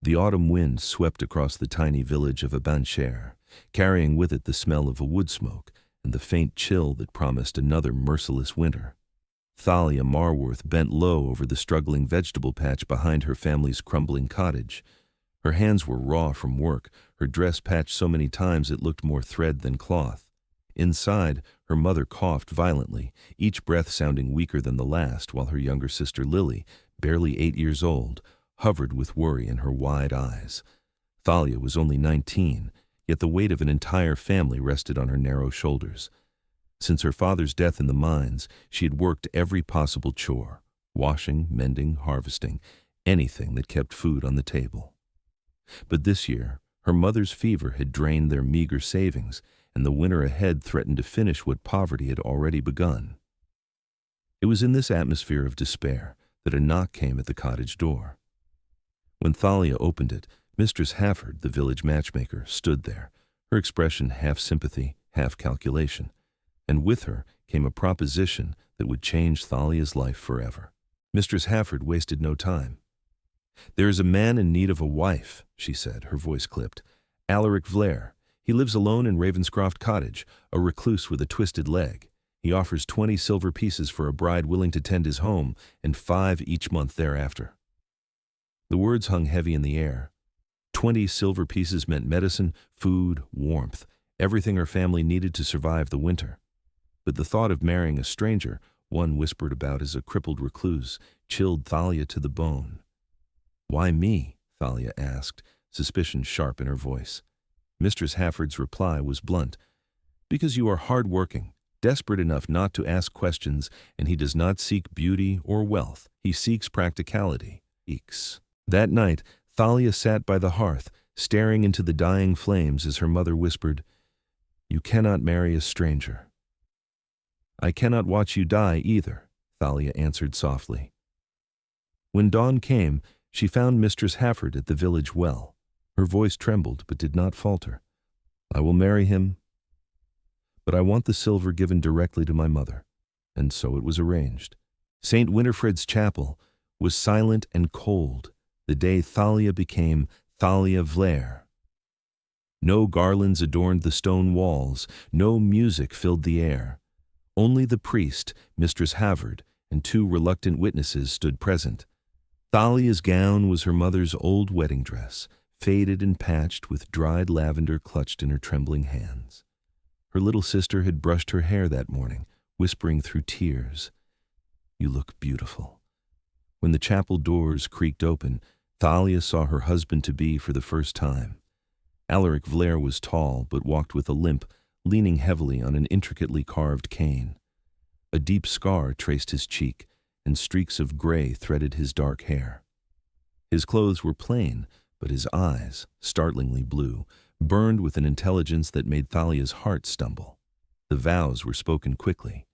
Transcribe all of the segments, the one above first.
The autumn wind swept across the tiny village of Abancher, carrying with it the smell of a wood smoke and the faint chill that promised another merciless winter. Thalia Marworth bent low over the struggling vegetable patch behind her family's crumbling cottage. Her hands were raw from work, her dress patched so many times it looked more thread than cloth. Inside, her mother coughed violently, each breath sounding weaker than the last, while her younger sister Lily, barely 8 years old, hovered with worry in her wide eyes. Thalia was only 19, yet the weight of an entire family rested on her narrow shoulders. Since her father's death in the mines, she had worked every possible chore, washing, mending, harvesting, anything that kept food on the table. But this year, her mother's fever had drained their meager savings, and the winter ahead threatened to finish what poverty had already begun. It was in this atmosphere of despair that a knock came at the cottage door. When Thalia opened it, Mistress Hafford, the village matchmaker, stood there, her expression half sympathy, half calculation, and with her came a proposition that would change Thalia's life forever. Mistress Hafford wasted no time. "There is a man in need of a wife," she said, her voice clipped. "Alaric Vlare. He lives alone in Ravenscroft Cottage, a recluse with a twisted leg. He offers 20 silver pieces for a bride willing to tend his home, and 5 each month thereafter." The words hung heavy in the air. 20 silver pieces meant medicine, food, warmth, everything her family needed to survive the winter. But the thought of marrying a stranger, one whispered about as a crippled recluse, chilled Thalia to the bone. "Why me?" Thalia asked, suspicion sharp in her voice. Mistress Hafford's reply was blunt. "Because you are hard-working, desperate enough not to ask questions, and he does not seek beauty or wealth. He seeks practicality." That night, Thalia sat by the hearth, staring into the dying flames as her mother whispered, "You cannot marry a stranger." "I cannot watch you die either," Thalia answered softly. When dawn came, she found Mistress Hafford at the village well. Her voice trembled but did not falter. "I will marry him, but I want the silver given directly to my mother." And so it was arranged. St. Winifred's chapel was silent and cold the day Thalia became Thalia Vlare. No garlands adorned the stone walls, no music filled the air. Only the priest, Mistress Hafford, and 2 reluctant witnesses stood present. Thalia's gown was her mother's old wedding dress, faded and patched with dried lavender clutched in her trembling hands. Her little sister had brushed her hair that morning, whispering through tears, "You look beautiful." When the chapel doors creaked open, Thalia saw her husband-to-be for the first time. Alaric Vlare was tall, but walked with a limp, leaning heavily on an intricately carved cane. A deep scar traced his cheek, and streaks of gray threaded his dark hair. His clothes were plain, but his eyes, startlingly blue, burned with an intelligence that made Thalia's heart stumble. The vows were spoken quickly.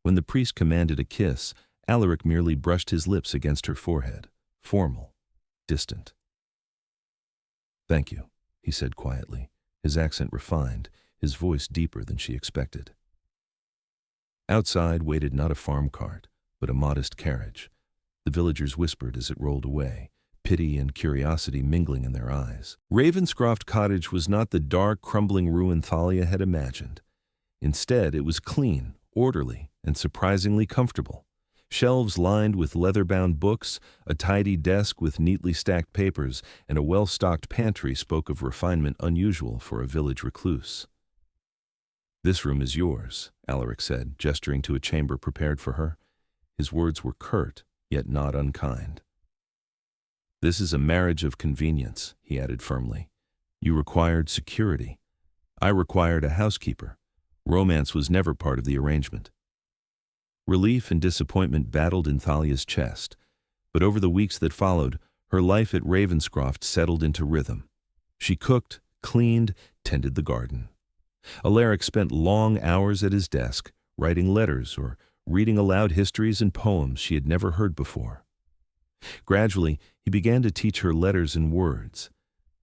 When the priest commanded a kiss, Alaric merely brushed his lips against her forehead, formal, distant. "Thank you," he said quietly, his accent refined, his voice deeper than she expected. Outside waited not a farm cart, but a modest carriage. The villagers whispered as it rolled away, pity and curiosity mingling in their eyes. Ravenscroft Cottage was not the dark, crumbling ruin Thalia had imagined. Instead, it was clean, orderly, and surprisingly comfortable. Shelves lined with leather-bound books, a tidy desk with neatly stacked papers, and a well-stocked pantry spoke of refinement unusual for a village recluse. "This room is yours," Alaric said, gesturing to a chamber prepared for her. His words were curt, yet not unkind. "This is a marriage of convenience," he added firmly. "You required security. I required a housekeeper. Romance was never part of the arrangement." Relief and disappointment battled in Thalia's chest, but over the weeks that followed, her life at Ravenscroft settled into rhythm. She cooked, cleaned, tended the garden. Alaric spent long hours at his desk, writing letters or reading aloud histories and poems she had never heard before. Gradually, he began to teach her letters and words.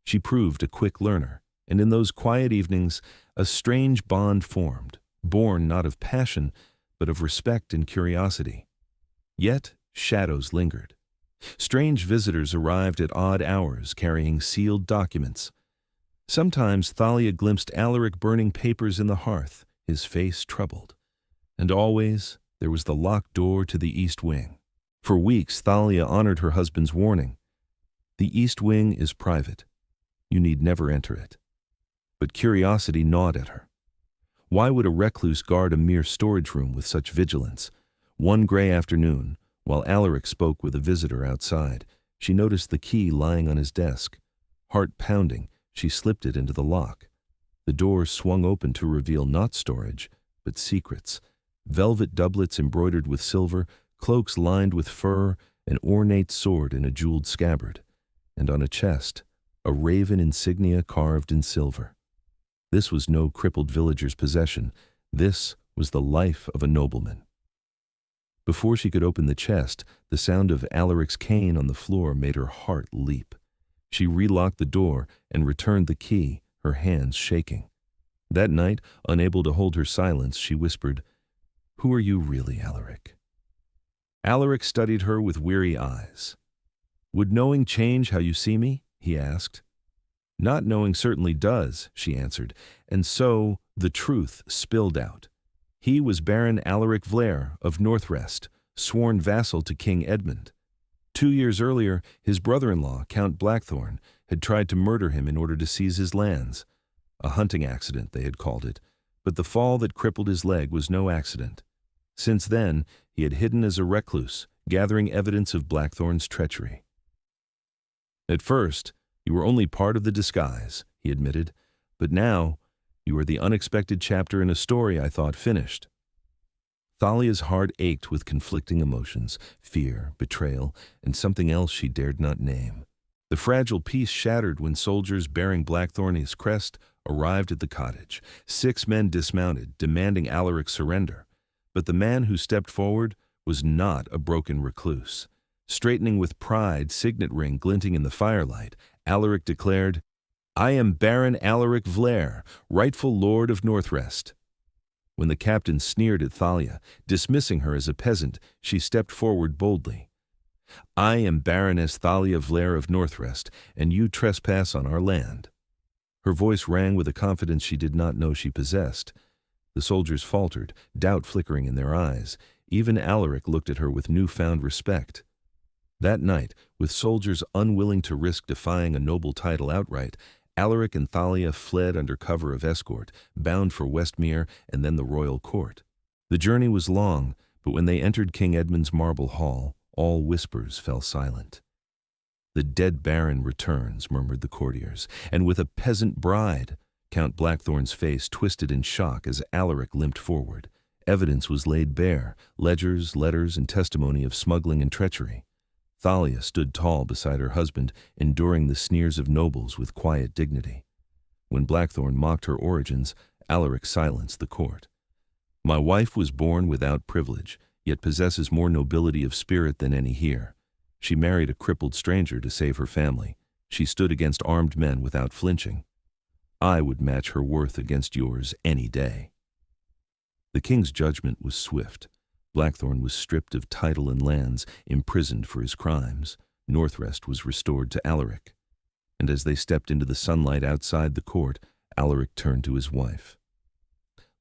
She proved a quick learner, and in those quiet evenings, a strange bond formed, born not of passion, but of respect and curiosity. Yet shadows lingered. Strange visitors arrived at odd hours carrying sealed documents. Sometimes Thalia glimpsed Alaric burning papers in the hearth, his face troubled. And always there was the locked door to the east wing. For weeks Thalia honored her husband's warning. The east wing is private. You need never enter it. But curiosity gnawed at her. Why would a recluse guard a mere storage room with such vigilance? One gray afternoon, while Alaric spoke with a visitor outside, she noticed the key lying on his desk. Heart pounding, she slipped it into the lock. The door swung open to reveal not storage, but secrets. Velvet doublets embroidered with silver, cloaks lined with fur, an ornate sword in a jeweled scabbard, and on a chest, a raven insignia carved in silver. This was no crippled villager's possession. This was the life of a nobleman. Before she could open the chest, the sound of Alaric's cane on the floor made her heart leap. She relocked the door and returned the key, her hands shaking. That night, unable to hold her silence, she whispered, "Who are you really, Alaric?" Alaric studied her with weary eyes. "Would knowing change how you see me?" he asked. "Not knowing certainly does," she answered, and so the truth spilled out. He was Baron Alaric Vlare of Northrest, sworn vassal to King Edmund. 2 years earlier, his brother-in-law, Count Blackthorn, had tried to murder him in order to seize his lands. A hunting accident, they had called it, but the fall that crippled his leg was no accident. Since then, he had hidden as a recluse, gathering evidence of Blackthorn's treachery. "At first, you were only part of the disguise," he admitted, "but now you are the unexpected chapter in a story I thought finished." Thalia's heart ached with conflicting emotions, fear, betrayal, and something else she dared not name. The fragile peace shattered when soldiers bearing Blackthorn's crest arrived at the cottage. 6 men dismounted, demanding Alaric's surrender. But the man who stepped forward was not a broken recluse. Straightening with pride, signet ring glinting in the firelight, Alaric declared, "I am Baron Alaric Vlare, rightful lord of Northrest." When the captain sneered at Thalia, dismissing her as a peasant, she stepped forward boldly. "I am Baroness Thalia Vlare of Northrest, and you trespass on our land." Her voice rang with a confidence she did not know she possessed. The soldiers faltered, doubt flickering in their eyes. Even Alaric looked at her with newfound respect. That night, with soldiers unwilling to risk defying a noble title outright, Alaric and Thalia fled under cover of escort, bound for Westmere and then the royal court. The journey was long, but when they entered King Edmund's marble hall, all whispers fell silent. "The dead baron returns," murmured the courtiers, "and with a peasant bride." Count Blackthorn's face twisted in shock as Alaric limped forward. Evidence was laid bare, ledgers, letters, and testimony of smuggling and treachery. Thalia stood tall beside her husband, enduring the sneers of nobles with quiet dignity. When Blackthorn mocked her origins, Alaric silenced the court. "My wife was born without privilege, yet possesses more nobility of spirit than any here. She married a crippled stranger to save her family. She stood against armed men without flinching. I would match her worth against yours any day." The king's judgment was swift. Blackthorn was stripped of title and lands, imprisoned for his crimes. Northrest was restored to Alaric. And as they stepped into the sunlight outside the court, Alaric turned to his wife.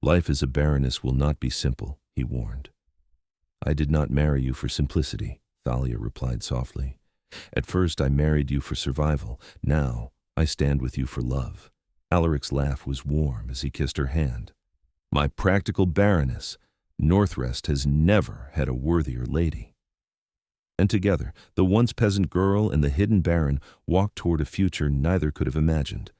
"Life as a baroness will not be simple," he warned. "I did not marry you for simplicity," Thalia replied softly. "At first I married you for survival. Now I stand with you for love." Alaric's laugh was warm as he kissed her hand. "My practical baroness, Northrest has never had a worthier lady." And together, the once peasant girl and the hidden baron walked toward a future neither could have imagined.